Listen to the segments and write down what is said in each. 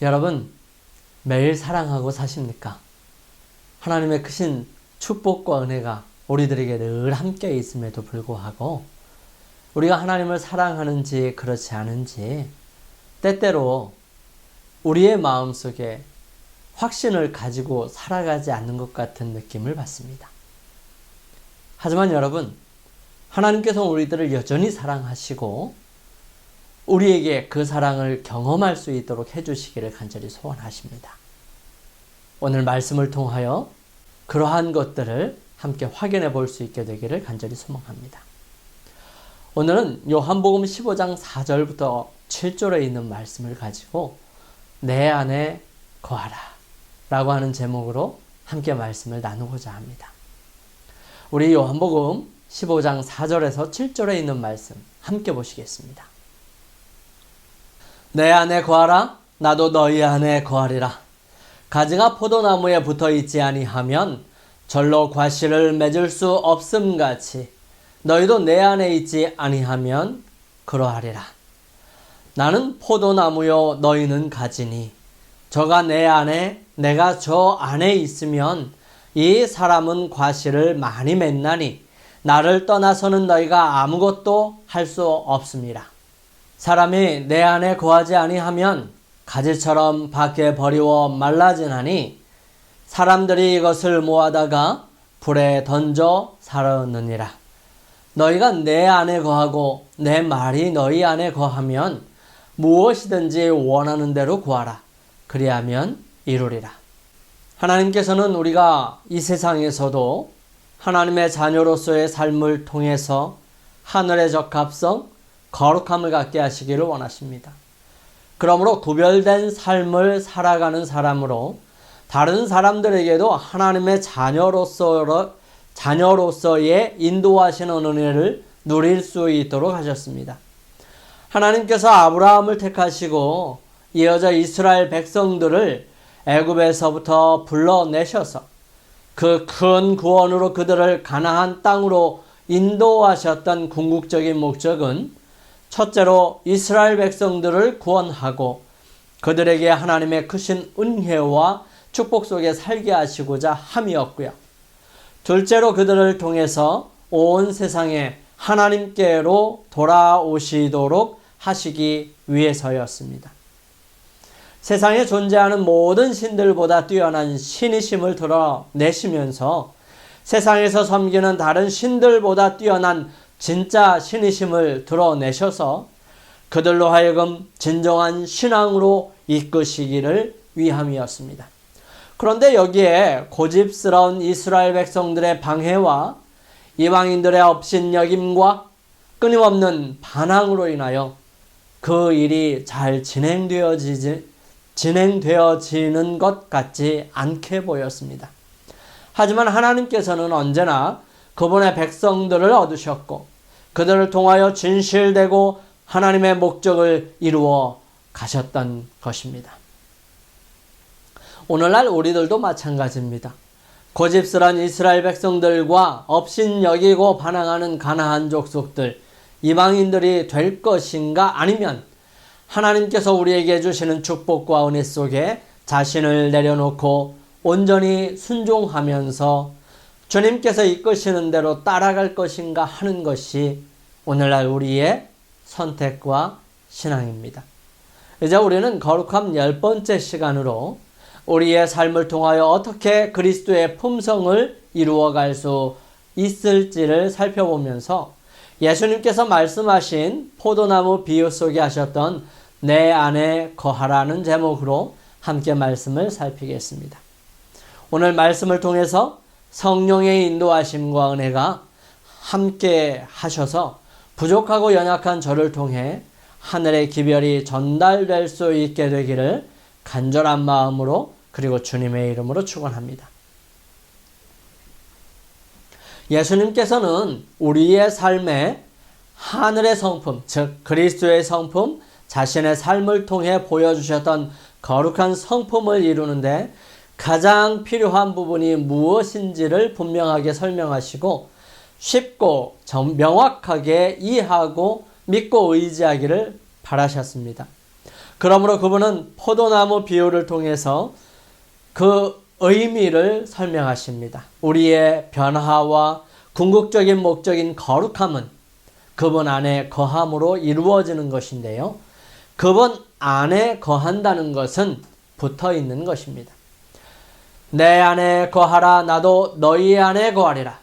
여러분, 매일 사랑하고 사십니까? 하나님의 크신 축복과 은혜가 우리들에게 늘 함께 있음에도 불구하고 우리가 하나님을 사랑하는지 그렇지 않은지 때때로 우리의 마음속에 확신을 가지고 살아가지 않는 것 같은 느낌을 받습니다. 하지만 여러분, 하나님께서 우리들을 여전히 사랑하시고 우리에게 그 사랑을 경험할 수 있도록 해주시기를 간절히 소원하십니다. 오늘 말씀을 통하여 그러한 것들을 함께 확인해 볼 수 있게 되기를 간절히 소망합니다. 오늘은 요한복음 15장 4절부터 7절에 있는 말씀을 가지고 내 안에 거하라 라고 하는 제목으로 함께 말씀을 나누고자 합니다. 우리 요한복음 15장 4절에서 7절에 있는 말씀 함께 보시겠습니다. 내 안에 거하라. 나도 너희 안에 거하리라. 가지가 포도나무에 붙어 있지 아니하면 절로 과실을 맺을 수 없음같이 너희도 내 안에 있지 아니하면 그러하리라. 나는 포도나무요 너희는 가지니 저가 내 안에 내가 저 안에 있으면 이 사람은 과실을 많이 맺나니 나를 떠나서는 너희가 아무것도 할 수 없음이라. 사람이 내 안에 거하지 아니하면 가지처럼 밖에 버리워 말라지나니 사람들이 이것을 모아다가 불에 던져 사르느니라. 너희가 내 안에 거하고 내 말이 너희 안에 거하면 무엇이든지 원하는 대로 구하라. 그리하면 이루리라. 하나님께서는 우리가 이 세상에서도 하나님의 자녀로서의 삶을 통해서 하늘의 적합성, 거룩함을 갖게 하시기를 원하십니다. 그러므로 구별된 삶을 살아가는 사람으로 다른 사람들에게도 하나님의 자녀로서의 인도하시는 은혜를 누릴 수 있도록 하셨습니다. 하나님께서 아브라함을 택하시고 이어져 이스라엘 백성들을 애굽에서부터 불러내셔서 그 큰 구원으로 그들을 가나안 땅으로 인도하셨던 궁극적인 목적은 첫째로 이스라엘 백성들을 구원하고 그들에게 하나님의 크신 은혜와 축복 속에 살게 하시고자 함이었고요. 둘째로 그들을 통해서 온 세상에 하나님께로 돌아오시도록 하시기 위해서였습니다. 세상에 존재하는 모든 신들보다 뛰어난 신이심을 드러내시면서 세상에서 섬기는 다른 신들보다 뛰어난 진짜 신이심을 드러내셔서 그들로 하여금 진정한 신앙으로 이끄시기를 위함이었습니다. 그런데 여기에 고집스러운 이스라엘 백성들의 방해와 이방인들의 업신여김과 끊임없는 반항으로 인하여 그 일이 잘 진행되어지는 것 같지 않게 보였습니다. 하지만 하나님께서는 언제나 그분의 백성들을 얻으셨고 그들을 통하여 진실되고 하나님의 목적을 이루어 가셨던 것입니다. 오늘날 우리들도 마찬가지입니다. 고집스러운 이스라엘 백성들과 업신여기고 반항하는 가나안 족속들, 이방인들이 될 것인가 아니면 하나님께서 우리에게 주시는 축복과 은혜 속에 자신을 내려놓고 온전히 순종하면서 주님께서 이끄시는 대로 따라갈 것인가 하는 것이 오늘날 우리의 선택과 신앙입니다. 이제 우리는 거룩함 10번째 시간으로 우리의 삶을 통하여 어떻게 그리스도의 품성을 이루어갈 수 있을지를 살펴보면서 예수님께서 말씀하신 포도나무 비유 속에 하셨던 내 안에 거하라는 제목으로 함께 말씀을 살피겠습니다. 오늘 말씀을 통해서 성령의 인도하심과 은혜가 함께 하셔서 부족하고 연약한 저를 통해 하늘의 기별이 전달될 수 있게 되기를 간절한 마음으로 그리고 주님의 이름으로 축원합니다. 예수님께서는 우리의 삶에 하늘의 성품, 즉 그리스도의 성품, 자신의 삶을 통해 보여주셨던 거룩한 성품을 이루는데 가장 필요한 부분이 무엇인지를 분명하게 설명하시고 쉽고 명확하게 이해하고 믿고 의지하기를 바라셨습니다. 그러므로 그분은 포도나무 비유를 통해서 그 의미를 설명하십니다. 우리의 변화와 궁극적인 목적인 거룩함은 그분 안에 거함으로 이루어지는 것인데요. 그분 안에 거한다는 것은 붙어 있는 것입니다. 내 안에 거하라 나도 너희 안에 거하리라.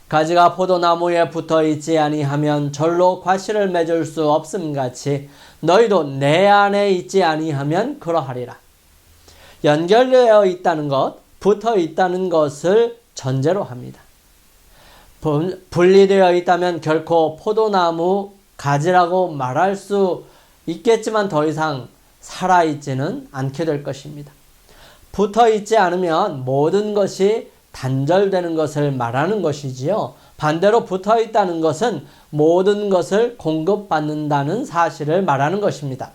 가지가 포도나무에 붙어 있지 아니하면 절로 과실을 맺을 수 없음 같이 너희도 내 안에 있지 아니하면 그러하리라. 연결되어 있다는 것, 붙어 있다는 것을 전제로 합니다. 분리되어 있다면 결코 포도나무 가지라고 말할 수 있겠지만 더 이상 살아있지는 않게 될 것입니다. 붙어 있지 않으면 모든 것이 단절되는 것을 말하는 것이지요. 반대로 붙어 있다는 것은 모든 것을 공급받는다는 사실을 말하는 것입니다.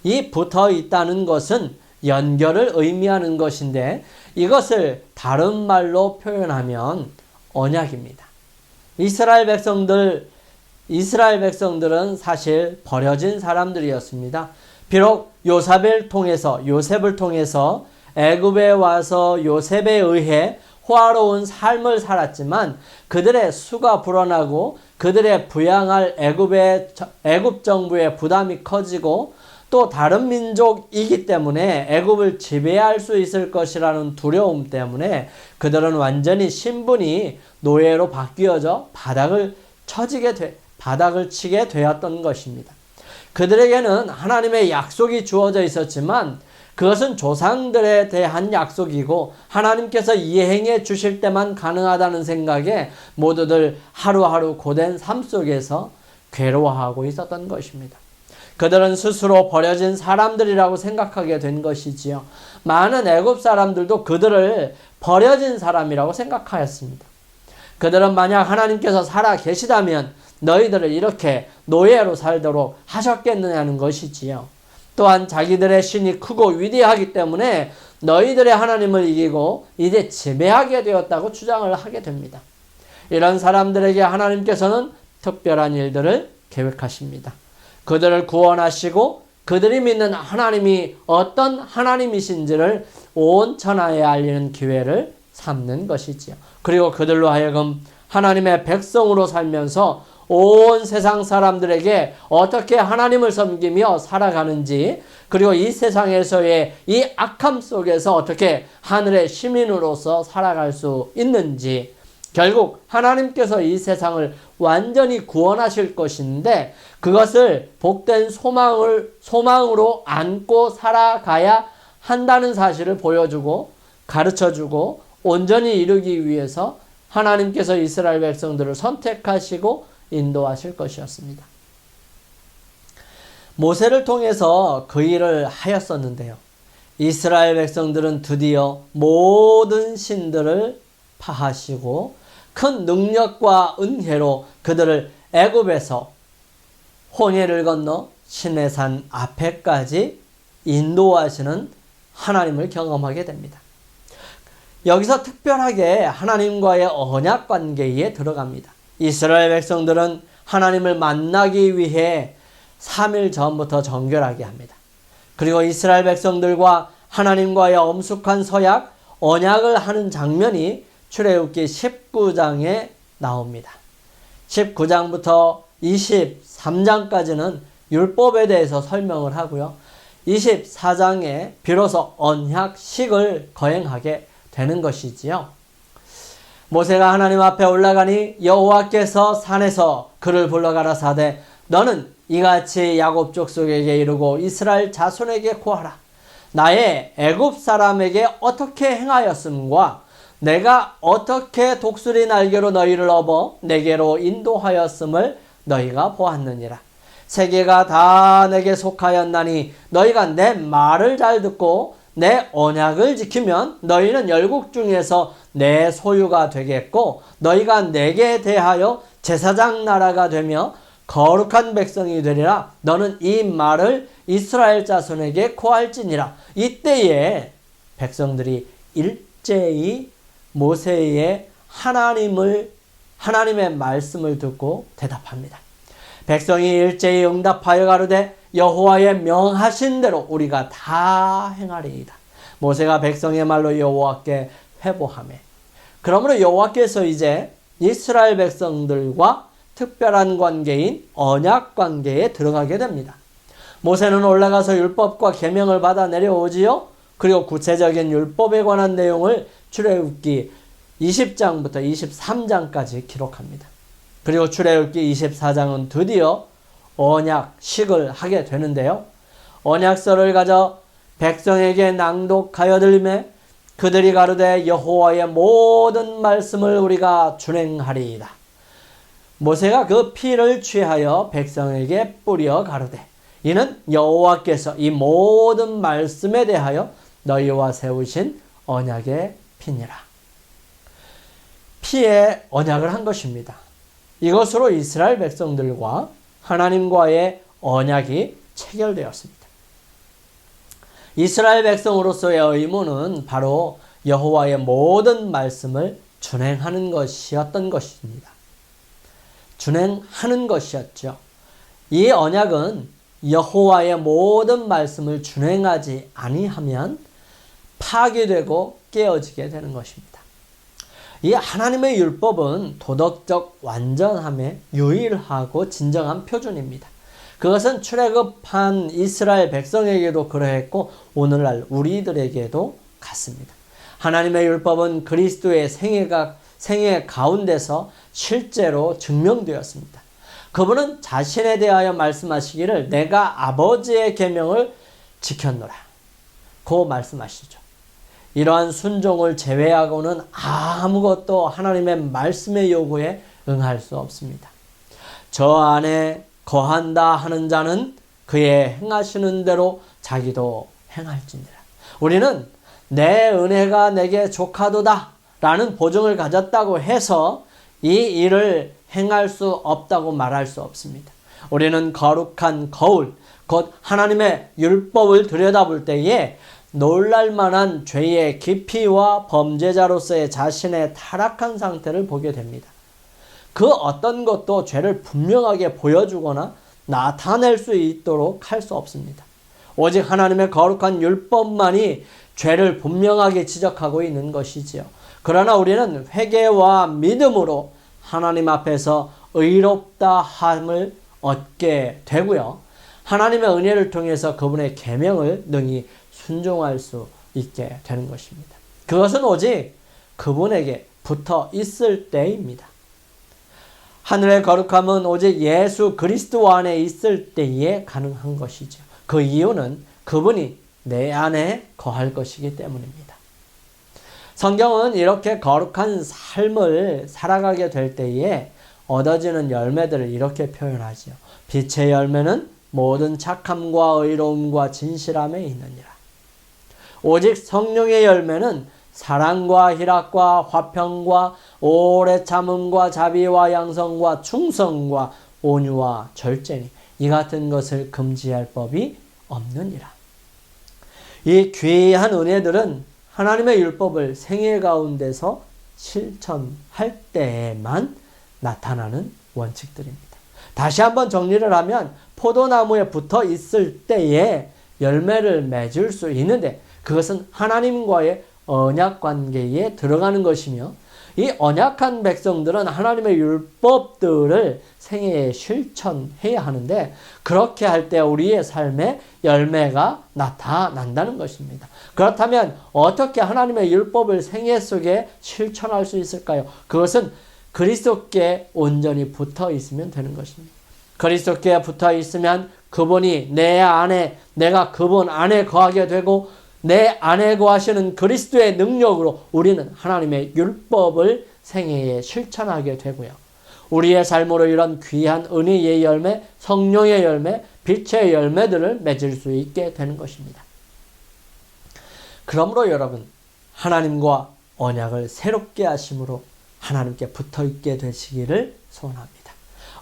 이 붙어 있다는 것은 연결을 의미하는 것인데 이것을 다른 말로 표현하면 언약입니다. 이스라엘 백성들은 사실 버려진 사람들이었습니다. 비록 요셉을 통해서 애굽에 와서 요셉에 의해 호화로운 삶을 살았지만 그들의 수가 불어나고 그들의 부양할 애굽 정부의 부담이 커지고 또 다른 민족이기 때문에 애굽을 지배할 수 있을 것이라는 두려움 때문에 그들은 완전히 신분이 노예로 바뀌어져 바닥을 치게 되었던 것입니다. 그들에게는 하나님의 약속이 주어져 있었지만 그것은 조상들에 대한 약속이고 하나님께서 이행해 주실 때만 가능하다는 생각에 모두들 하루하루 고된 삶 속에서 괴로워하고 있었던 것입니다. 그들은 스스로 버려진 사람들이라고 생각하게 된 것이지요. 많은 애굽 사람들도 그들을 버려진 사람이라고 생각하였습니다. 그들은 만약 하나님께서 살아 계시다면 너희들을 이렇게 노예로 살도록 하셨겠느냐는 것이지요. 또한 자기들의 신이 크고 위대하기 때문에 너희들의 하나님을 이기고 이제 지배하게 되었다고 주장을 하게 됩니다. 이런 사람들에게 하나님께서는 특별한 일들을 계획하십니다. 그들을 구원하시고 그들이 믿는 하나님이 어떤 하나님이신지를 온 천하에 알리는 기회를 삼는 것이지요. 그리고 그들로 하여금 하나님의 백성으로 살면서 온 세상 사람들에게 어떻게 하나님을 섬기며 살아가는지, 그리고 이 세상에서의 이 악함 속에서 어떻게 하늘의 시민으로서 살아갈 수 있는지, 결국 하나님께서 이 세상을 완전히 구원하실 것인데 그것을 복된 소망으로 안고 살아가야 한다는 사실을 보여주고 가르쳐주고 온전히 이루기 위해서 하나님께서 이스라엘 백성들을 선택하시고 인도하실 것이었습니다. 모세를 통해서 그 일을 하였었는데요. 이스라엘 백성들은 드디어 모든 신들을 파하시고 큰 능력과 은혜로 그들을 애굽에서 홍해를 건너 시내산 앞에까지 인도하시는 하나님을 경험하게 됩니다. 여기서 특별하게 하나님과의 언약 관계에 들어갑니다. 이스라엘 백성들은 하나님을 만나기 위해 3일 전부터 정결하게 합니다. 그리고 이스라엘 백성들과 하나님과의 엄숙한 서약, 언약을 하는 장면이 출애굽기 19장에 나옵니다. 19장부터 23장까지는 율법에 대해서 설명을 하고요. 24장에 비로소 언약식을 거행하게 되는 것이지요. 모세가 하나님 앞에 올라가니 여호와께서 산에서 그를 불러 가라사대 너는 이같이 야곱 족속에게 이르고 이스라엘 자손에게 고하라. 나의 애굽 사람에게 어떻게 행하였음과 내가 어떻게 독수리 날개로 너희를 업어 내게로 인도하였음을 너희가 보았느니라. 세계가 다 내게 속하였나니 너희가 내 말을 잘 듣고 내 언약을 지키면 너희는 열국 중에서 내 소유가 되겠고 너희가 내게 대하여 제사장 나라가 되며 거룩한 백성이 되리라. 너는 이 말을 이스라엘 자손에게 고할지니라. 이때에 백성들이 일제히 모세의 하나님의 말씀을 듣고 대답합니다. 백성이 일제히 응답하여 가로되 여호와의 명하신 대로 우리가 다 행하리이다. 모세가 백성의 말로 여호와께 회복하며, 그러므로 여호와께서 이제 이스라엘 백성들과 특별한 관계인 언약 관계에 들어가게 됩니다. 모세는 올라가서 율법과 계명을 받아 내려오지요. 그리고 구체적인 율법에 관한 내용을 출애굽기 20장부터 23장까지 기록합니다. 그리고 출애굽기 24장은 드디어 언약식을 하게 되는데요. 언약서를 가져 백성에게 낭독하여 들리매 그들이 가로되 여호와의 모든 말씀을 우리가 준행하리이다. 모세가 그 피를 취하여 백성에게 뿌려 가로되 이는 여호와께서 이 모든 말씀에 대하여 너희와 세우신 언약의 피니라. 피의 언약을 한 것입니다. 이것으로 이스라엘 백성들과 하나님과의 언약이 체결되었습니다. 이스라엘 백성으로서의 의무는 바로 여호와의 모든 말씀을 준행하는 것이었던 것입니다. 준행하는 것이었죠. 이 언약은 여호와의 모든 말씀을 준행하지 아니하면 파괴되고 깨어지게 되는 것입니다. 이 하나님의 율법은 도덕적 완전함의 유일하고 진정한 표준입니다. 그것은 출애굽한 이스라엘 백성에게도 그러했고 오늘날 우리들에게도 같습니다. 하나님의 율법은 그리스도의 생애 가운데서 실제로 증명되었습니다. 그분은 자신에 대하여 말씀하시기를 내가 아버지의 계명을 지켰노라 고 말씀하시죠. 이러한 순종을 제외하고는 아무것도 하나님의 말씀의 요구에 응할 수 없습니다. 저 안에 거한다 하는 자는 그의 행하시는 대로 자기도 행할지니라. 우리는 내 은혜가 내게 족하도다 라는 보증을 가졌다고 해서 이 일을 행할 수 없다고 말할 수 없습니다. 우리는 거룩한 거울, 곧 하나님의 율법을 들여다볼 때에 놀랄만한 죄의 깊이와 범죄자로서의 자신의 타락한 상태를 보게 됩니다. 그 어떤 것도 죄를 분명하게 보여주거나 나타낼 수 있도록 할 수 없습니다. 오직 하나님의 거룩한 율법만이 죄를 분명하게 지적하고 있는 것이지요. 그러나 우리는 회개와 믿음으로 하나님 앞에서 의롭다 함을 얻게 되고요. 하나님의 은혜를 통해서 그분의 계명을 능히 순종할 수 있게 되는 것입니다. 그것은 오직 그분에게 붙어 있을 때입니다. 하늘의 거룩함은 오직 예수 그리스도 안에 있을 때에 가능한 것이죠. 그 이유는 그분이 내 안에 거할 것이기 때문입니다. 성경은 이렇게 거룩한 삶을 살아가게 될 때에 얻어지는 열매들을 이렇게 표현하죠. 빛의 열매는 모든 착함과 의로움과 진실함에 있느니라. 오직 성령의 열매는 사랑과 희락과 화평과 오래 참음과 자비와 양성과 충성과 온유와 절제니 이 같은 것을 금지할 법이 없느니라. 이 귀한 은혜들은 하나님의 율법을 생애 가운데서 실천할 때에만 나타나는 원칙들입니다. 다시 한번 정리를 하면 포도나무에 붙어 있을 때에 열매를 맺을 수 있는데 그것은 하나님과의 언약 관계에 들어가는 것이며 이 언약한 백성들은 하나님의 율법들을 생애에 실천해야 하는데 그렇게 할 때 우리의 삶에 열매가 나타난다는 것입니다. 그렇다면 어떻게 하나님의 율법을 생애 속에 실천할 수 있을까요? 그것은 그리스도께 온전히 붙어 있으면 되는 것입니다. 그리스도께 붙어 있으면 그분이 내 안에, 내가 그분 안에 거하게 되고 내 안에 거하시는 그리스도의 능력으로 우리는 하나님의 율법을 생애에 실천하게 되고요. 우리의 삶으로 이런 귀한 은혜의 열매, 성령의 열매, 빛의 열매들을 맺을 수 있게 되는 것입니다. 그러므로 여러분, 하나님과 언약을 새롭게 하심으로 하나님께 붙어 있게 되시기를 소원합니다.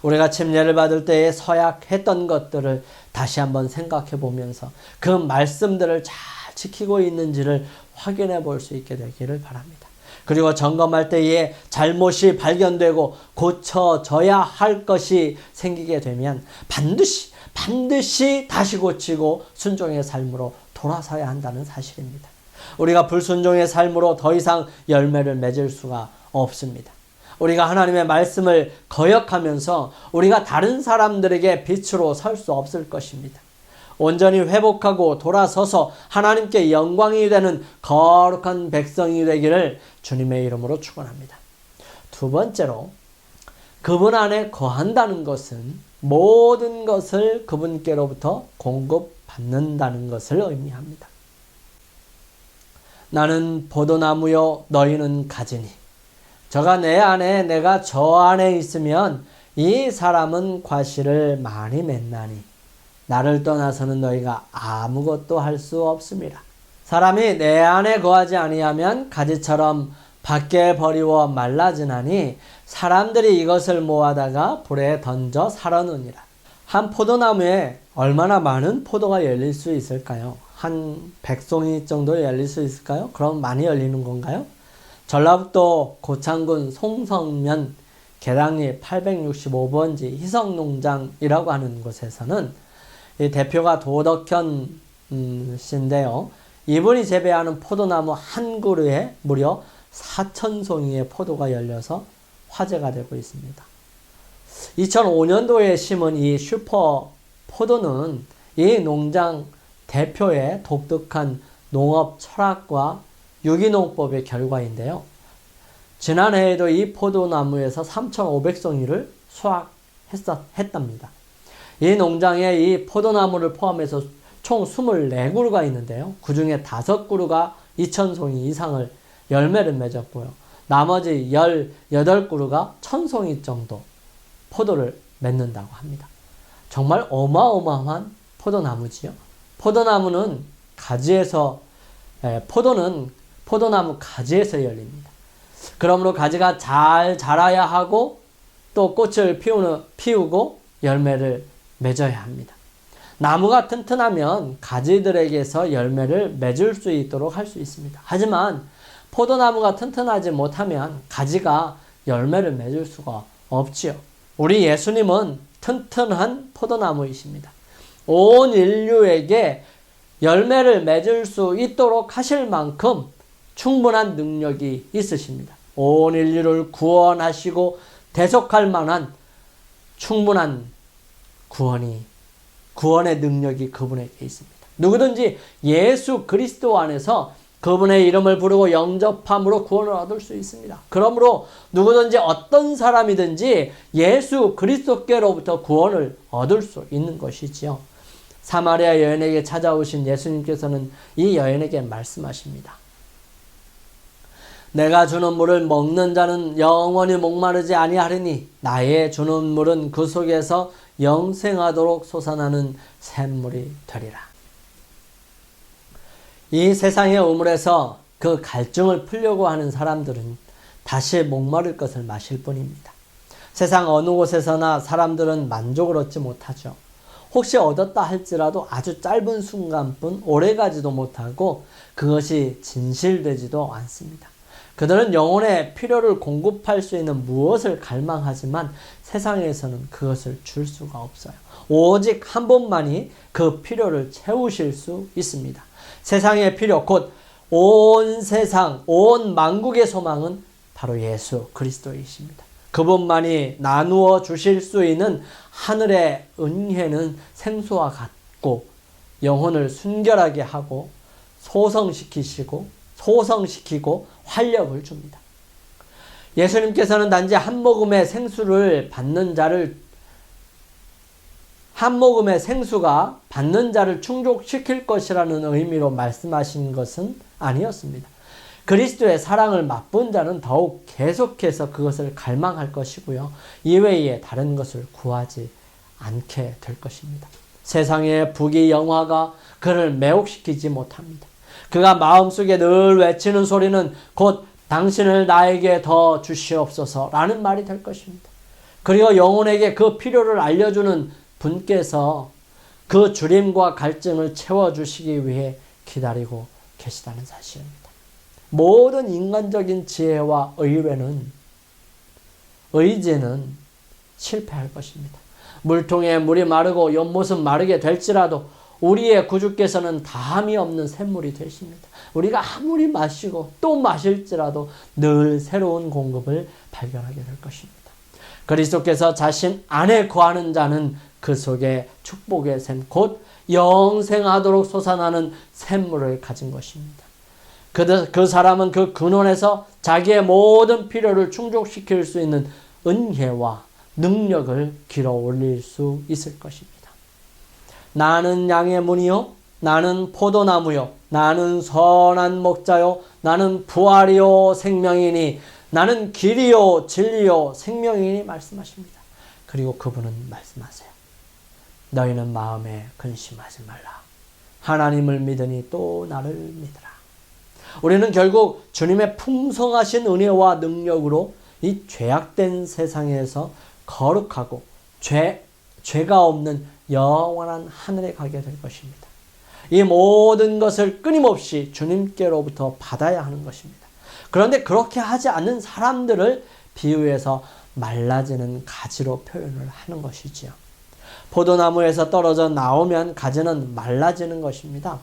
우리가 침례를 받을 때에 서약했던 것들을 다시 한번 생각해 보면서 그 말씀들을 잘 지키고 있는지를 확인해 볼 수 있게 되기를 바랍니다. 그리고 점검할 때에 잘못이 발견되고 고쳐져야 할 것이 생기게 되면 반드시 다시 고치고 순종의 삶으로 돌아서야 한다는 사실입니다. 우리가 불순종의 삶으로 더 이상 열매를 맺을 수가 없습니다. 우리가 하나님의 말씀을 거역하면서 우리가 다른 사람들에게 빛으로 설 수 없을 것입니다. 온전히 회복하고 돌아서서 하나님께 영광이 되는 거룩한 백성이 되기를 주님의 이름으로 축원합니다. 두 번째로, 그분 안에 거한다는 것은 모든 것을 그분께로부터 공급받는다는 것을 의미합니다. 나는 포도나무요 너희는 가지니 저가 내 안에 내가 저 안에 있으면 이 사람은 과실을 많이 맺나니 나를 떠나서는 너희가 아무것도 할 수 없음이라. 사람이 내 안에 거하지 아니하면 가지처럼 밖에 버리워 말라지나니 사람들이 이것을 모아다가 불에 던져 살아느니라. 한 포도나무에 얼마나 많은 포도가 열릴 수 있을까요? 한 100송이 정도 열릴 수 있을까요? 그럼 많이 열리는 건가요? 전라북도 고창군 송성면 계량리 865번지 희성농장이라고 하는 곳에서는 이 대표가 도덕현 씨인데요. 이분이 재배하는 포도나무 한 그루에 무려 4,000송이의 포도가 열려서 화제가 되고 있습니다. 2005년도에 심은 이 슈퍼 포도는 이 농장 대표의 독특한 농업 철학과 유기농법의 결과인데요. 지난해에도 이 포도나무에서 3,500송이를 수확했답니다. 이 농장에 이 포도나무를 포함해서 총 24그루가 있는데요. 그 중에 5그루가 2,000송이 이상을 열매를 맺었고요. 나머지 18그루가 1,000송이 정도 포도를 맺는다고 합니다. 정말 어마어마한 포도나무지요. 포도나무는 포도는 포도나무 가지에서 열립니다. 그러므로 가지가 잘 자라야 하고 또 꽃을 피우고 열매를 맺어야 합니다. 나무가 튼튼하면 가지들에게서 열매를 맺을 수 있도록 할 수 있습니다. 하지만 포도나무가 튼튼하지 못하면 가지가 열매를 맺을 수가 없지요. 우리 예수님은 튼튼한 포도나무이십니다. 온 인류에게 열매를 맺을 수 있도록 하실 만큼 충분한 능력이 있으십니다. 온 인류를 구원하시고 대속할 만한 충분한 구원의 능력이 그분에게 있습니다. 누구든지 예수 그리스도 안에서 그분의 이름을 부르고 영접함으로 구원을 얻을 수 있습니다. 그러므로 누구든지 어떤 사람이든지 예수 그리스도께로부터 구원을 얻을 수 있는 것이지요. 사마리아 여인에게 찾아오신 예수님께서는 이 여인에게 말씀하십니다. 내가 주는 물을 먹는 자는 영원히 목마르지 아니하리니 나의 주는 물은 그 속에서 영생하도록 솟아나는 샘물이 되리라. 이 세상의 우물에서 그 갈증을 풀려고 하는 사람들은 다시 목마를 것을 마실 뿐입니다. 세상 어느 곳에서나 사람들은 만족을 얻지 못하죠. 혹시 얻었다 할지라도 아주 짧은 순간뿐 오래가지도 못하고 그것이 진실되지도 않습니다. 그들은 영혼의 필요를 공급할 수 있는 무엇을 갈망하지만 세상에서는 그것을 줄 수가 없어요. 오직 한 분만이 그 필요를 채우실 수 있습니다. 세상의 필요, 곧 온 세상, 온 만국의 소망은 바로 예수 그리스도이십니다. 그분만이 나누어 주실 수 있는 하늘의 은혜는 생수와 같고 영혼을 순결하게 하고 소성시키고 활력을 줍니다. 예수님께서는 단지 한 모금의 생수가 받는 자를 충족시킬 것이라는 의미로 말씀하신 것은 아니었습니다. 그리스도의 사랑을 맛본 자는 더욱 계속해서 그것을 갈망할 것이고요. 이외에 다른 것을 구하지 않게 될 것입니다. 세상의 부귀 영화가 그를 매혹시키지 못합니다. 그가 마음속에 늘 외치는 소리는 곧 당신을 나에게 더 주시옵소서 라는 말이 될 것입니다. 그리고 영혼에게 그 필요를 알려주는 분께서 그 주림과 갈증을 채워주시기 위해 기다리고 계시다는 사실입니다. 모든 인간적인 지혜와 의지는 실패할 것입니다. 물통에 물이 마르고 연못은 마르게 될지라도 우리의 구주께서는 다함이 없는 샘물이 되십니다. 우리가 아무리 마시고 또 마실지라도 늘 새로운 공급을 발견하게 될 것입니다. 그리스도께서 자신 안에 거하는 자는 그 속에 축복의 샘, 곧 영생하도록 솟아나는 샘물을 가진 것입니다. 그 사람은 그 근원에서 자기의 모든 필요를 충족시킬 수 있는 은혜와 능력을 길어 올릴 수 있을 것입니다. 나는 양의 문이요, 나는 포도나무요, 나는 선한 목자요, 나는 부활이요 생명이니, 나는 길이요 진리요 생명이니 말씀하십니다. 그리고 그분은 말씀하세요. 너희는 마음에 근심하지 말라. 하나님을 믿으니 또 나를 믿으라. 우리는 결국 주님의 풍성하신 은혜와 능력으로 이 죄악된 세상에서 거룩하고 죄가 없는 영원한 하늘에 가게 될 것입니다. 이 모든 것을 끊임없이 주님께로부터 받아야 하는 것입니다. 그런데 그렇게 하지 않는 사람들을 비유해서 말라지는 가지로 표현을 하는 것이지요. 포도나무에서 떨어져 나오면 가지는 말라지는 것입니다.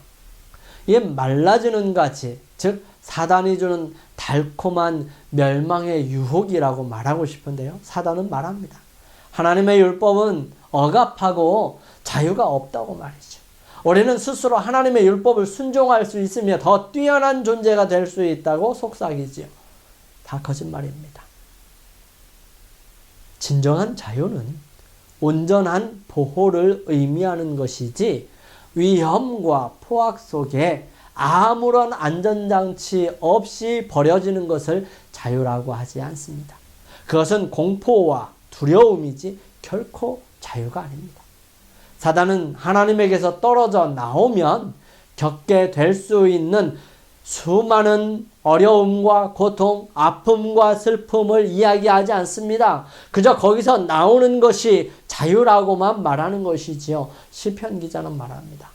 이 말라지는 가지, 즉 사단이 주는 달콤한 멸망의 유혹이라고 말하고 싶은데요. 사단은 말합니다. 하나님의 율법은 억압하고 자유가 없다고 말이죠. 우리는 스스로 하나님의 율법을 순종할 수 있으며 더 뛰어난 존재가 될 수 있다고 속삭이지요. 다 거짓말입니다. 진정한 자유는 온전한 보호를 의미하는 것이지 위험과 포악 속에 아무런 안전장치 없이 버려지는 것을 자유라고 하지 않습니다. 그것은 공포와 두려움이지 결코 자유가 아닙니다. 사단은 하나님에게서 떨어져 나오면 겪게 될 수 있는 수많은 어려움과 고통, 아픔과 슬픔을 이야기하지 않습니다. 그저 거기서 나오는 것이 자유라고만 말하는 것이지요. 시편 기자는 말합니다.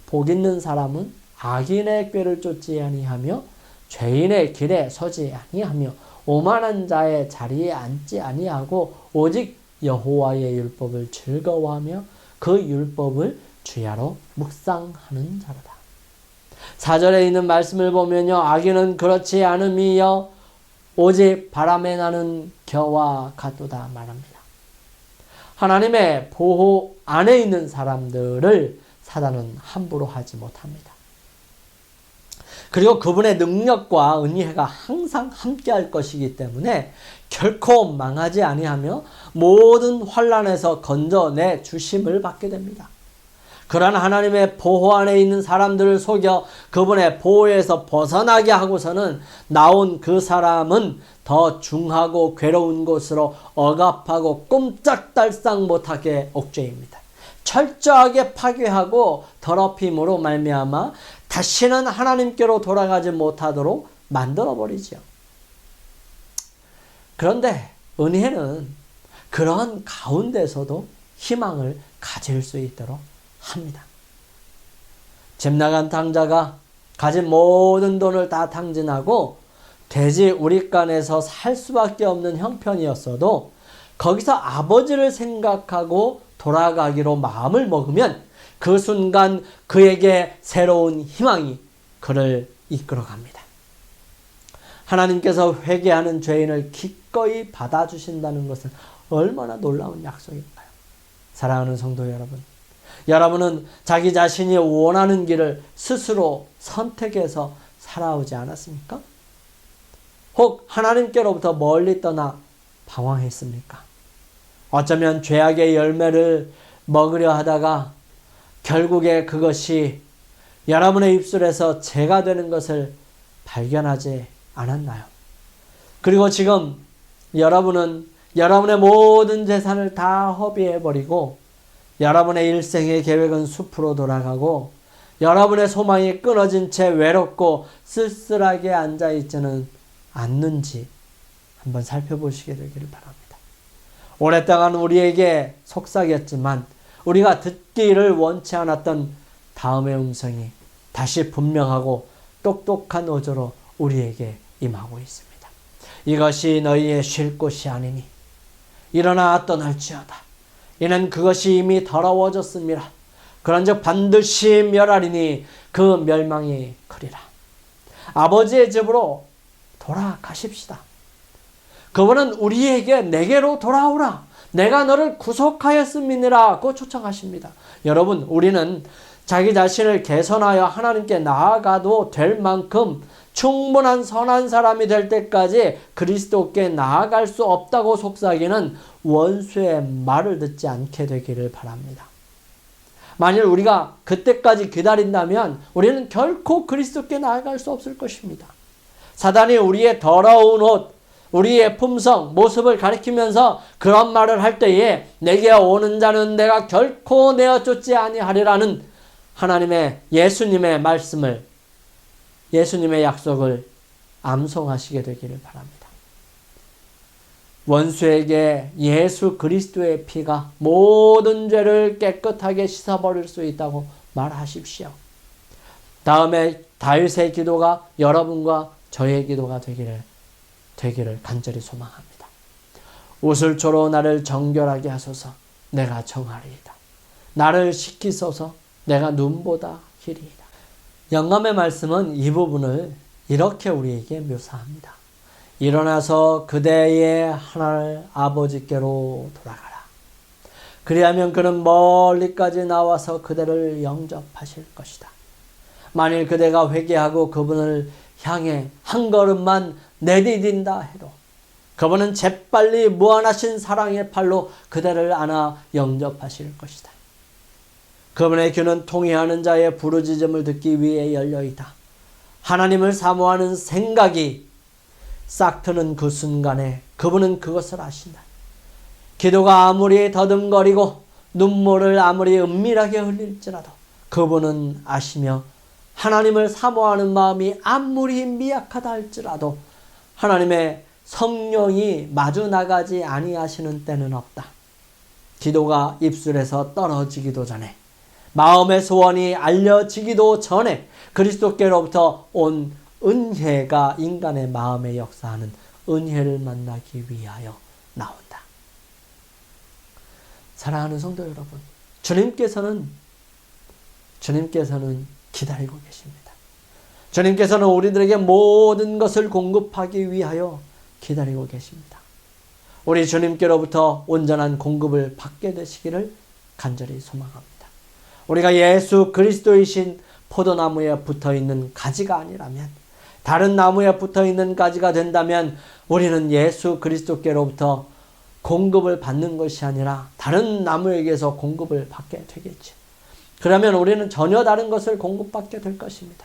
복 있는 사람은 악인의 꾀를 쫓지 아니하며 죄인의 길에 서지 아니하며 오만한 자의 자리에 앉지 아니하고 오직 여호와의 율법을 즐거워하며 그 율법을 주야로 묵상하는 자로다. 4절에 있는 말씀을 보면요. 악인은 그렇지 않음이여 오직 바람에 나는 겨와 같도다 말합니다. 하나님의 보호 안에 있는 사람들을 사단은 함부로 하지 못합니다. 그리고 그분의 능력과 은혜가 항상 함께할 것이기 때문에 결코 망하지 아니하며 모든 환난에서 건져내 주심을 받게 됩니다. 그러한 하나님의 보호 안에 있는 사람들을 속여 그분의 보호에서 벗어나게 하고서는 나온 그 사람은 더 중하고 괴로운 곳으로 억압하고 꼼짝달싹 못하게 옥죄입니다. 철저하게 파괴하고 더럽힘으로 말미암아 다시는 하나님께로 돌아가지 못하도록 만들어버리죠. 그런데 은혜는 그러한 가운데서도 희망을 가질 수 있도록 합니다. 집 나간 탕자가 가진 모든 돈을 다 탕진하고 돼지 우릿간에서 살 수밖에 없는 형편이었어도 거기서 아버지를 생각하고 돌아가기로 마음을 먹으면 그 순간 그에게 새로운 희망이 그를 이끌어갑니다. 하나님께서 회개하는 죄인을 기꺼이 받아주신다는 것은 얼마나 놀라운 약속일까요? 사랑하는 성도 여러분, 여러분은 자기 자신이 원하는 길을 스스로 선택해서 살아오지 않았습니까? 혹 하나님께로부터 멀리 떠나 방황했습니까? 어쩌면 죄악의 열매를 먹으려 하다가 결국에 그것이 여러분의 입술에서 죄가 되는 것을 발견하지 않았나요? 그리고 지금 여러분은 여러분의 모든 재산을 다 허비해버리고 여러분의 일생의 계획은 숲으로 돌아가고 여러분의 소망이 끊어진 채 외롭고 쓸쓸하게 앉아있지는 않는지 한번 살펴보시게 되기를 바랍니다. 오랫동안 우리에게 속삭였지만 우리가 듣기를 원치 않았던 다음의 음성이 다시 분명하고 똑똑한 어조로 우리에게 임하고 있습니다. 이것이 너희의 쉴 곳이 아니니 일어나 떠날지어다. 이는 그것이 이미 더러워졌습니다. 그런즉 반드시 멸하리니 그 멸망이 크리라. 아버지의 집으로 돌아가십시다. 그분은 우리에게 내게로 돌아오라. 내가 너를 구속하였음이니라고 초청하십니다. 여러분, 우리는 자기 자신을 개선하여 하나님께 나아가도 될 만큼 충분한 선한 사람이 될 때까지 그리스도께 나아갈 수 없다고 속삭이는 원수의 말을 듣지 않게 되기를 바랍니다. 만일 우리가 그때까지 기다린다면 우리는 결코 그리스도께 나아갈 수 없을 것입니다. 사단이 우리의 더러운 옷, 우리의 품성, 모습을 가리키면서 그런 말을 할 때에 내게 오는 자는 내가 결코 내어 쫓지 아니하리라는 하나님의 예수님의 말씀을, 예수님의 약속을 암송하시게 되기를 바랍니다. 원수에게 예수 그리스도의 피가 모든 죄를 깨끗하게 씻어버릴 수 있다고 말하십시오. 다음에 다윗의 기도가 여러분과 저의 기도가 되기를 간절히 소망합니다. 우슬초로 나를 정결하게 하소서. 내가 정하리이다. 나를 씻기소서. 내가 눈보다 희리이다. 영감의 말씀은 이 부분을 이렇게 우리에게 묘사합니다. 일어나서 그대의 하늘 아버지께로 돌아가라. 그리하면 그는 멀리까지 나와서 그대를 영접하실 것이다. 만일 그대가 회개하고 그분을 향해 한 걸음만 내디딘다 해도 그분은 재빨리 무한하신 사랑의 팔로 그대를 안아 영접하실 것이다. 그분의 귀는 통회하는 자의 부르짖음을 듣기 위해 열려있다. 하나님을 사모하는 생각이 싹 트는 그 순간에 그분은 그것을 아신다. 기도가 아무리 더듬거리고 눈물을 아무리 은밀하게 흘릴지라도 그분은 아시며 하나님을 사모하는 마음이 아무리 미약하다 할지라도 하나님의 성령이 마주 나가지 아니하시는 때는 없다. 기도가 입술에서 떨어지기도 전에, 마음의 소원이 알려지기도 전에 그리스도께로부터 온 은혜가 인간의 마음에 역사하는 은혜를 만나기 위하여 나온다. 사랑하는 성도 여러분, 주님께서는 기다리고 계십니다. 주님께서는 우리들에게 모든 것을 공급하기 위하여 기다리고 계십니다. 우리 주님께로부터 온전한 공급을 받게 되시기를 간절히 소망합니다. 우리가 예수 그리스도이신 포도나무에 붙어있는 가지가 아니라면, 다른 나무에 붙어있는 가지가 된다면 우리는 예수 그리스도께로부터 공급을 받는 것이 아니라 다른 나무에게서 공급을 받게 되겠지. 그러면 우리는 전혀 다른 것을 공급받게 될 것입니다.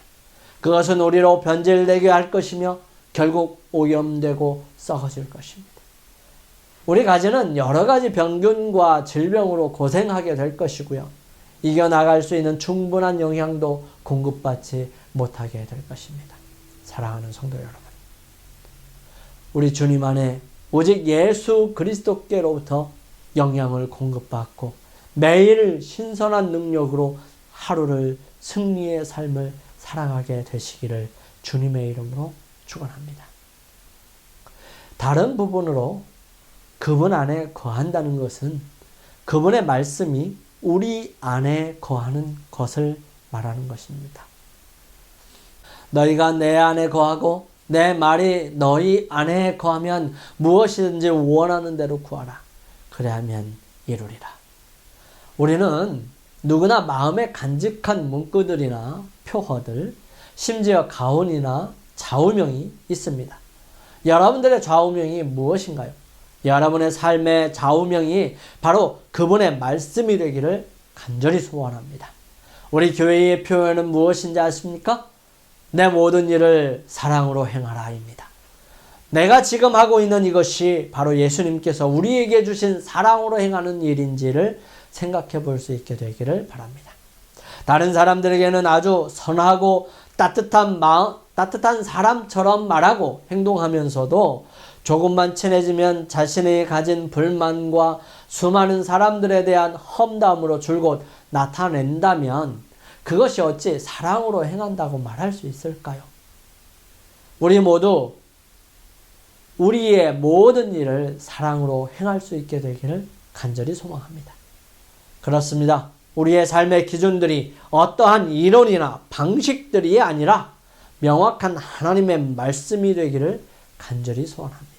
그것은 우리로 변질되게 할 것이며 결국 오염되고 썩어질 것입니다. 우리 가지는 여러 가지 병균과 질병으로 고생하게 될 것이고요. 이겨나갈 수 있는 충분한 영양도 공급받지 못하게 될 것입니다. 사랑하는 성도 여러분, 우리 주님 안에 오직 예수 그리스도께로부터 영양을 공급받고 매일 신선한 능력으로 하루를 승리의 삶을 살아가게 되시기를 주님의 이름으로 축원합니다. 다른 부분으로 그분 안에 거한다는 것은 그분의 말씀이 우리 안에 거하는 것을 말하는 것입니다. 너희가 내 안에 거하고 내 말이 너희 안에 거하면 무엇이든지 원하는 대로 구하라. 그래야면 이루리라. 우리는 누구나 마음에 간직한 문구들이나 표어들, 심지어 가훈이나 좌우명이 있습니다. 여러분들의 좌우명이 무엇인가요? 여러분의 삶의 좌우명이 바로 그분의 말씀이 되기를 간절히 소원합니다. 우리 교회의 표현은 무엇인지 아십니까? 내 모든 일을 사랑으로 행하라입니다. 내가 지금 하고 있는 이것이 바로 예수님께서 우리에게 주신 사랑으로 행하는 일인지를 생각해 볼 수 있게 되기를 바랍니다. 다른 사람들에게는 아주 선하고 따뜻한 사람처럼 말하고 행동하면서도 조금만 친해지면 자신이 가진 불만과 수많은 사람들에 대한 험담으로 줄곧 나타낸다면 그것이 어찌 사랑으로 행한다고 말할 수 있을까요? 우리 모두 우리의 모든 일을 사랑으로 행할 수 있게 되기를 간절히 소망합니다. 그렇습니다. 우리의 삶의 기준들이 어떠한 이론이나 방식들이 아니라 명확한 하나님의 말씀이 되기를 간절히 소원합니다.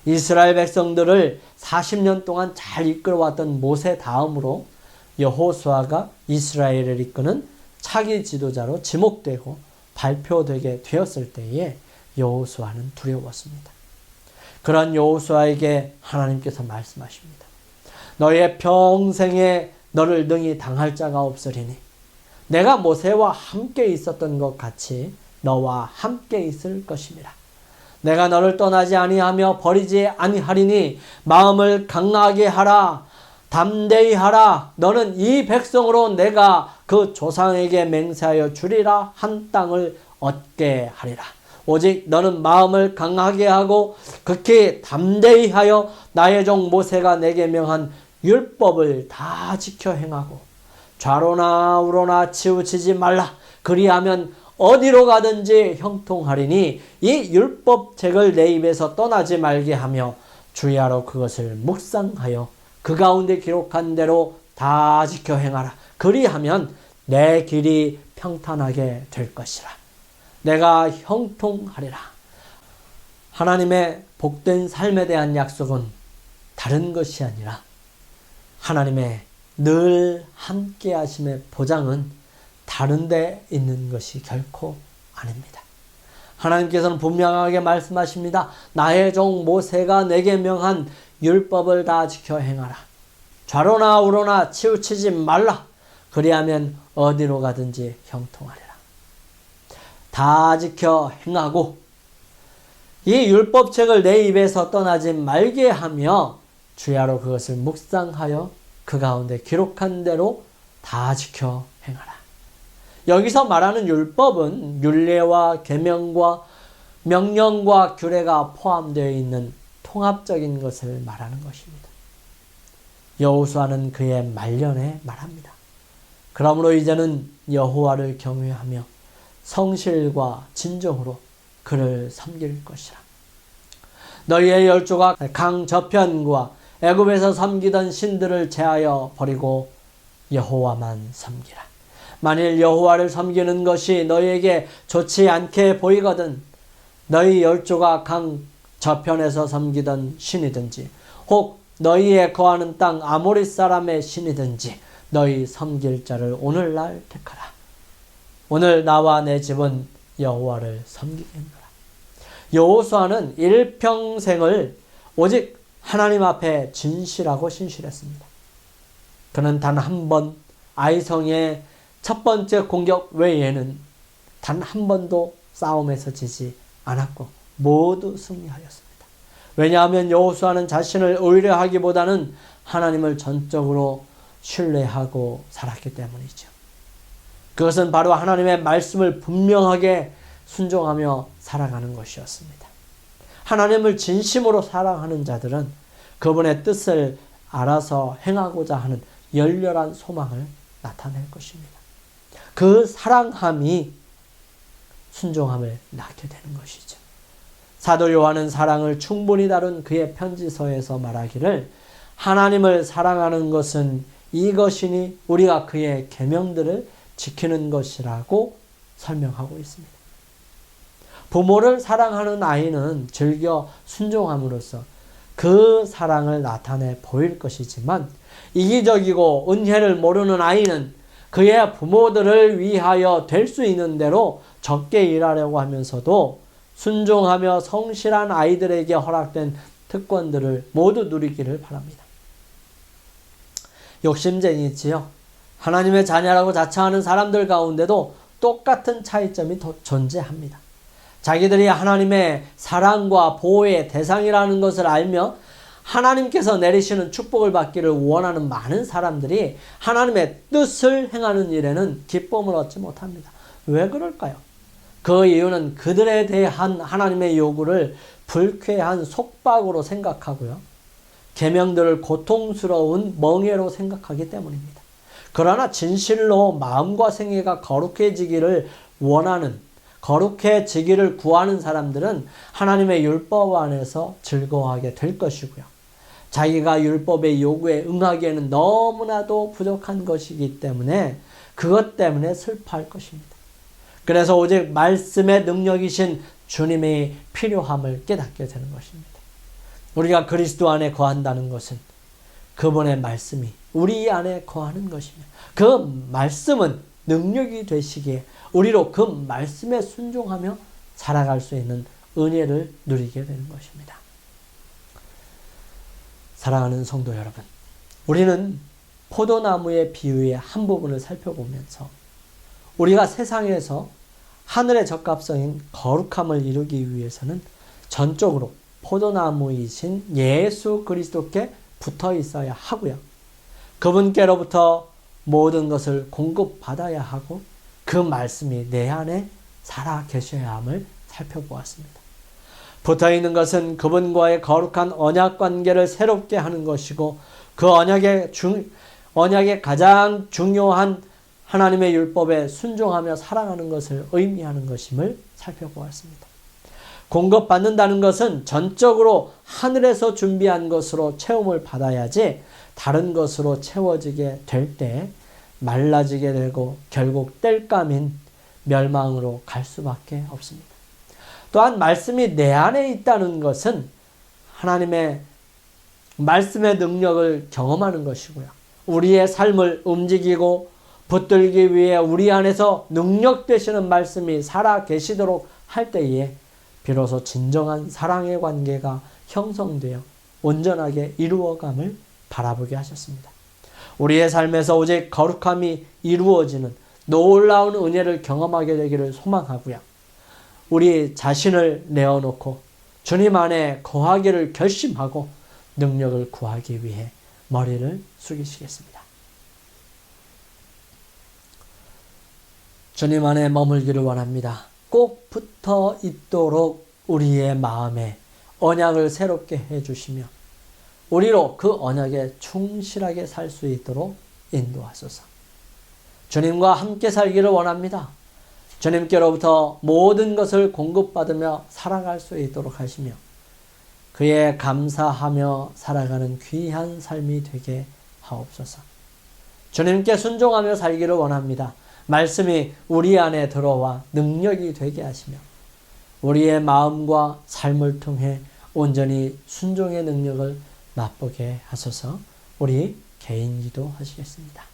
이스라엘 백성들을 40년 동안 잘 이끌어왔던 모세 다음으로 여호수아가 이스라엘을 이끄는 차기 지도자로 지목되고 발표되게 되었을 때에 여호수아는 두려웠습니다. 그런 여호수아에게 하나님께서 말씀하십니다. 너의 평생에 너를 능히 당할 자가 없으리니 내가 모세와 함께 있었던 것 같이 너와 함께 있을 것임이라. 내가 너를 떠나지 아니하며 버리지 아니하리니 마음을 강하게 하라. 담대히 하라. 너는 이 백성으로 내가 그 조상에게 맹세하여 주리라 한 땅을 얻게 하리라. 오직 너는 마음을 강하게 하고 극히 담대히 하여 나의 종 모세가 내게 명한 율법을 다 지켜 행하고 좌로나 우로나 치우치지 말라. 그리하면 어디로 가든지 형통하리니 이 율법책을 내 입에서 떠나지 말게 하며 주야로 그것을 묵상하여 그 가운데 기록한 대로 다 지켜 행하라. 그리하면 내 길이 평탄하게 될 것이라. 내가 형통하리라. 하나님의 복된 삶에 대한 약속은 다른 것이 아니라 하나님의 늘 함께 하심의 보장은 다른 데 있는 것이 결코 아닙니다. 하나님께서는 분명하게 말씀하십니다. 나의 종 모세가 내게 명한 율법을 다 지켜 행하라. 좌로나 우로나 치우치지 말라. 그리하면 어디로 가든지 형통하리라. 다 지켜 행하고 이 율법책을 내 입에서 떠나지 말게 하며 주야로 그것을 묵상하여 그 가운데 기록한 대로 다 지켜 행하라. 여기서 말하는 율법은 율례와 계명과 명령과 규례가 포함되어 있는 통합적인 것을 말하는 것입니다. 여호수아는 그의 말년에 말합니다. 그러므로 이제는 여호와를 경외하며 성실과 진정으로 그를 섬길 것이라. 너희의 열조가 강 저편과 애굽에서 섬기던 신들을 제하여 버리고 여호와만 섬기라. 만일 여호와를 섬기는 것이 너희에게 좋지 않게 보이거든 너희 열조가 강 저편에서 섬기던 신이든지 혹 너희의 거하는 땅 아모리 사람의 신이든지 너희 섬길 자를 오늘날 택하라. 오늘 나와 내 집은 여호와를 섬기겠노라. 여호수아는 일평생을 오직 하나님 앞에 진실하고 신실했습니다. 그는 단 한 번 아이성의 첫 번째 공격 외에는 단 한 번도 싸움에서 지지 않았고 모두 승리하였습니다. 왜냐하면 여호수아는 자신을 의뢰하기보다는 하나님을 전적으로 신뢰하고 살았기 때문이죠. 그것은 바로 하나님의 말씀을 분명하게 순종하며 살아가는 것이었습니다. 하나님을 진심으로 사랑하는 자들은 그분의 뜻을 알아서 행하고자 하는 열렬한 소망을 나타낼 것입니다. 그 사랑함이 순종함을 낳게 되는 것이죠. 사도 요한은 사랑을 충분히 다룬 그의 편지서에서 말하기를 하나님을 사랑하는 것은 이것이니 우리가 그의 계명들을 지키는 것이라고 설명하고 있습니다. 부모를 사랑하는 아이는 즐겨 순종함으로써 그 사랑을 나타내 보일 것이지만 이기적이고 은혜를 모르는 아이는 그의 부모들을 위하여 될 수 있는 대로 적게 일하려고 하면서도 순종하며 성실한 아이들에게 허락된 특권들을 모두 누리기를 바랍니다. 욕심쟁이지요. 하나님의 자녀라고 자처하는 사람들 가운데도 똑같은 차이점이 존재합니다. 자기들이 하나님의 사랑과 보호의 대상이라는 것을 알며 하나님께서 내리시는 축복을 받기를 원하는 많은 사람들이 하나님의 뜻을 행하는 일에는 기쁨을 얻지 못합니다. 왜 그럴까요? 그 이유는 그들에 대한 하나님의 요구를 불쾌한 속박으로 생각하고요. 계명들을 고통스러운 멍해로 생각하기 때문입니다. 그러나 진실로 마음과 생애가 거룩해지기를 원하는 거룩해지기를 구하는 사람들은 하나님의 율법 안에서 즐거워하게 될 것이고요. 자기가 율법의 요구에 응하기에는 너무나도 부족한 것이기 때문에 그것 때문에 슬퍼할 것입니다. 그래서 오직 말씀의 능력이신 주님이 필요함을 깨닫게 되는 것입니다. 우리가 그리스도 안에 거한다는 것은 그분의 말씀이 우리 안에 거하는 것이며 그 말씀은 능력이 되시기에 우리로 그 말씀에 순종하며 살아갈 수 있는 은혜를 누리게 되는 것입니다. 사랑하는 성도 여러분, 우리는 포도나무의 비유의 한 부분을 살펴보면서 우리가 세상에서 하늘의 적합성인 거룩함을 이루기 위해서는 전적으로 포도나무이신 예수 그리스도께 붙어 있어야 하고요. 그분께로부터 모든 것을 공급받아야 하고 그 말씀이 내 안에 살아 계셔야 함을 살펴보았습니다. 붙어있는 것은 그분과의 거룩한 언약 관계를 새롭게 하는 것이고 그 언약의 가장 중요한 하나님의 율법에 순종하며 살아가는 것을 의미하는 것임을 살펴보았습니다. 공급받는다는 것은 전적으로 하늘에서 준비한 것으로 체험을 받아야지 다른 것으로 채워지게 될 때 말라지게 되고 결국 땔감인 멸망으로 갈 수밖에 없습니다. 또한 말씀이 내 안에 있다는 것은 하나님의 말씀의 능력을 경험하는 것이고요. 우리의 삶을 움직이고 붙들기 위해 우리 안에서 능력 되시는 말씀이 살아 계시도록 할 때에 비로소 진정한 사랑의 관계가 형성되어 온전하게 이루어감을 바라보게 하셨습니다. 우리의 삶에서 오직 거룩함이 이루어지는 놀라운 은혜를 경험하게 되기를 소망하고요. 우리 자신을 내어놓고 주님 안에 거하기를 결심하고 능력을 구하기 위해 머리를 숙이시겠습니다. 주님 안에 머물기를 원합니다. 꼭 붙어 있도록 우리의 마음에 언약을 새롭게 해주시며 우리로 그 언약에 충실하게 살 수 있도록 인도하소서. 주님과 함께 살기를 원합니다. 주님께로부터 모든 것을 공급받으며 살아갈 수 있도록 하시며 그에 감사하며 살아가는 귀한 삶이 되게 하옵소서. 주님께 순종하며 살기를 원합니다. 말씀이 우리 안에 들어와 능력이 되게 하시며 우리의 마음과 삶을 통해 온전히 순종의 능력을 맛보게 하소서. 우리 개인 기도하시겠습니다.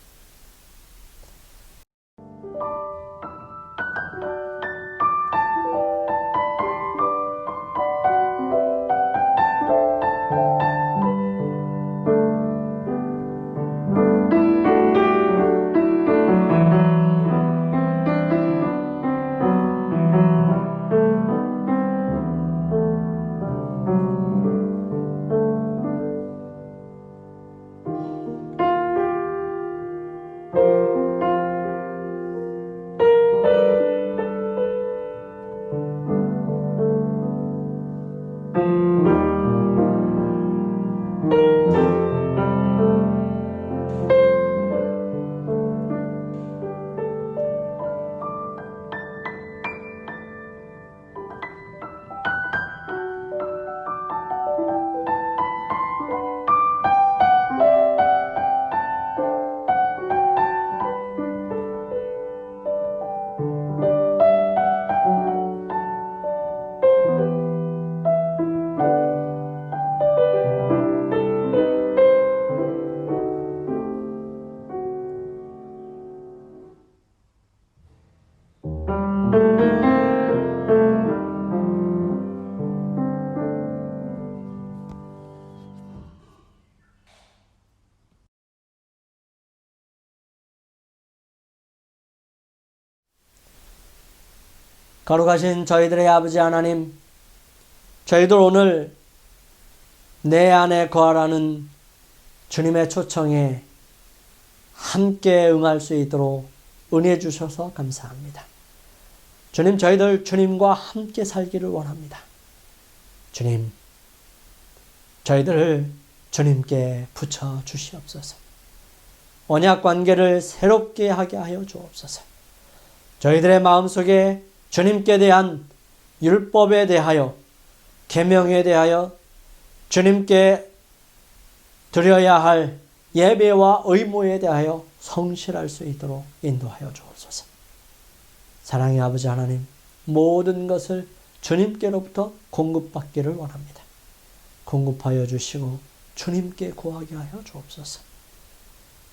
거룩하신 저희들의 아버지 하나님, 저희들 오늘 내 안에 거하라는 주님의 초청에 함께 응할 수 있도록 은혜 주셔서 감사합니다. 주님, 저희들 주님과 함께 살기를 원합니다. 주님, 저희들을 주님께 붙여 주시옵소서. 언약 관계를 새롭게 하게 하여 주옵소서. 저희들의 마음속에 주님께 대한 율법에 대하여, 계명에 대하여, 주님께 드려야 할 예배와 의무에 대하여 성실할 수 있도록 인도하여 주옵소서. 사랑의 아버지 하나님, 모든 것을 주님께로부터 공급받기를 원합니다. 공급하여 주시고 주님께 구하게 하여 주옵소서.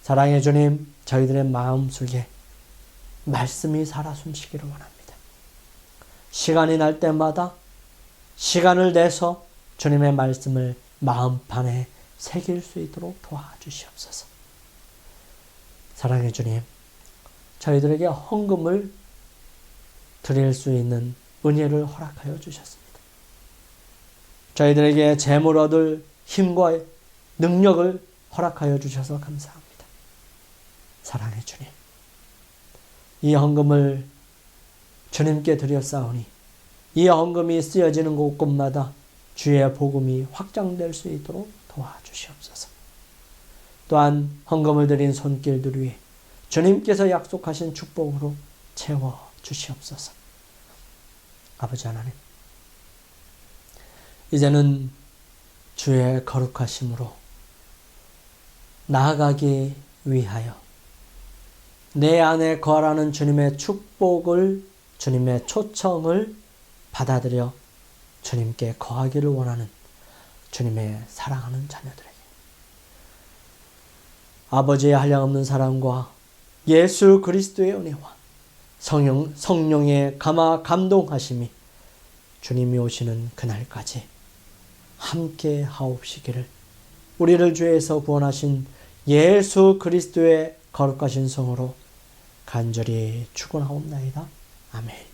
사랑의 주님, 저희들의 마음속에 말씀이 살아 숨쉬기를 원합니다. 시간이 날 때마다 시간을 내서 주님의 말씀을 마음판에 새길 수 있도록 도와주시옵소서. 사랑의 주님, 저희들에게 헌금을 드릴 수 있는 은혜를 허락하여 주셨습니다. 저희들에게 재물 얻을 힘과 능력을 허락하여 주셔서 감사합니다. 사랑의 주님, 이 헌금을 주님께 드렸사오니 이 헌금이 쓰여지는 곳곳마다 주의 복음이 확장될 수 있도록 도와주시옵소서. 또한 헌금을 드린 손길들 위에 주님께서 약속하신 축복으로 채워주시옵소서. 아버지 하나님, 이제는 주의 거룩하심으로 나아가기 위하여 내 안에 거하라는 주님의 축복을, 주님의 초청을 받아들여 주님께 거하기를 원하는 주님의 사랑하는 자녀들에게 아버지의 한량없는 사랑과 예수 그리스도의 은혜와 성령의 감화 감동하심이 주님이 오시는 그날까지 함께 하옵시기를 우리를 죄에서 구원하신 예수 그리스도의 거룩하신 성으로 간절히 축원하옵나이다. 아멘.